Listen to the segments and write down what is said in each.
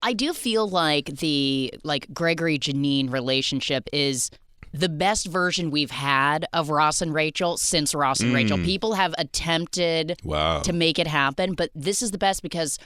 I do feel like the Gregory-Janine relationship is the best version we've had of Ross and Rachel since Ross and Rachel. People have attempted to make it happen, but this is the best because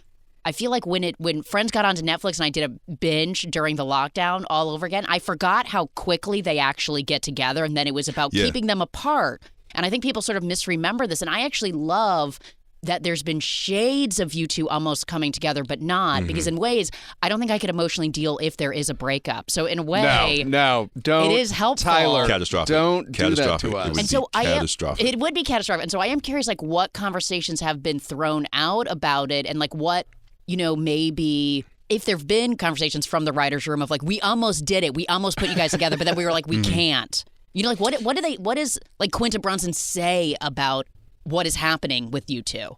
I feel like when Friends got onto Netflix and I did a binge during the lockdown all over again, I forgot how quickly they actually get together, and then it was about keeping them apart. And I think people sort of misremember this, and I actually love that there's been shades of you two almost coming together, but not, because in ways, I don't think I could emotionally deal if there is a breakup. So in a way, no, don't. It is helpful. Tyler, catastrophic. Don't do that to us. And so catastrophic. It would be catastrophic. And so I am curious, like, what conversations have been thrown out about it, and like what, maybe if there have been conversations from the writer's room of like, we almost did it, we almost put you guys together, but then we were like, we can't. Like, what does like Quinta Brunson say about what is happening with you two?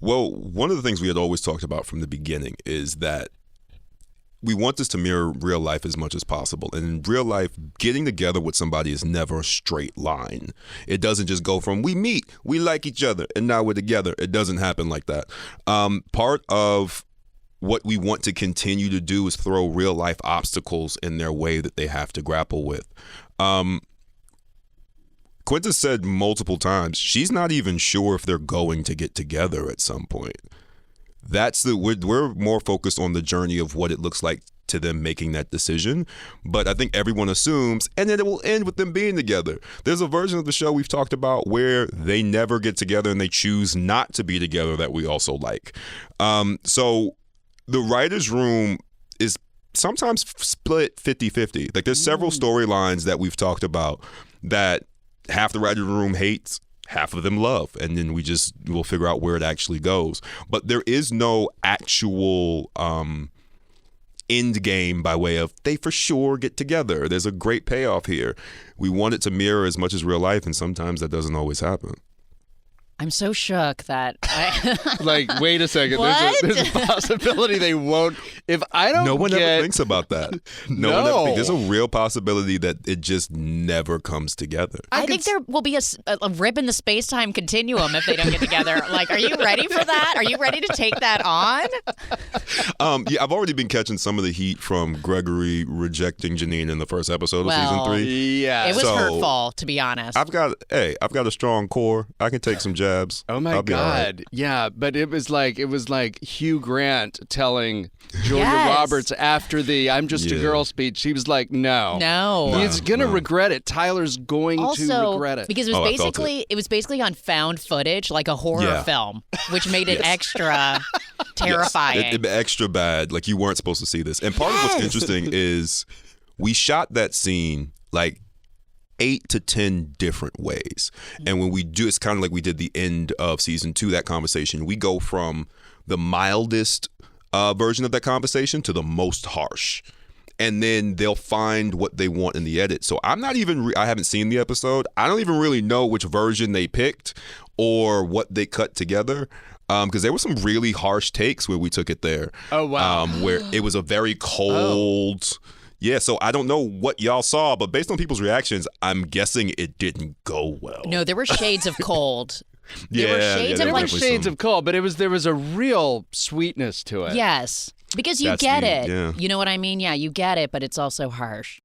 Well, one of the things we had always talked about from the beginning is that we want this to mirror real life as much as possible. And in real life, getting together with somebody is never a straight line. It doesn't just go from we meet, we like each other, and now we're together. It doesn't happen like that. Part of what we want to continue to do is throw real life obstacles in their way that they have to grapple with. Quinta said multiple times she's not even sure if they're going to get together at some point. We're more focused on the journey of what it looks like to them making that decision. But I think everyone assumes, and then it will end with them being together. There's a version of the show we've talked about where they never get together and they choose not to be together that we also like. So the writer's room is sometimes split 50-50. Like there's several storylines that we've talked about that half the writer's room hates, half of them love, and then we'll figure out where it actually goes. But there is no actual end game by way of they for sure get together. There's a great payoff here. We want it to mirror as much as real life, and sometimes that doesn't always happen. I'm so shook that like, wait a second. What? There's a possibility they won't. If I don't No one ever thinks about that. No one ever thinks. There's a real possibility that it just never comes together. I think there will be a rip in the space-time continuum if they don't get together. Like, are you ready for that? Are you ready to take that on? Yeah, I've already been catching some of the heat from Gregory rejecting Janine in the first episode of season 3. Yeah. It was hurtful, to be honest. I've got a strong core. I can take some jabs. Oh my God! Right. Yeah, but it was like Hugh Grant telling Julia Roberts after the "I'm just a girl" speech. She was like, "No, he's gonna regret it. Tyler's going to regret it because it was basically on found footage, like a horror film, which made it extra terrifying. It extra bad. Like you weren't supposed to see this. And part of what's interesting is we shot that scene like 8 to 10 different ways. And when we do, it's kind of like we did the end of season 2, that conversation. We go from the mildest version of that conversation to the most harsh. And then they'll find what they want in the edit. So I'm not even, I haven't seen the episode. I don't even really know which version they picked or what they cut together. Because there were some really harsh takes where we took it there. Oh, wow. Where it was a very cold... Yeah, so I don't know what y'all saw, but based on people's reactions, I'm guessing it didn't go well. No, there were shades of cold. There were shades of cold, but there was a real sweetness to it. Yes, because you get it. Yeah. You know what I mean? Yeah, you get it, but it's also harsh.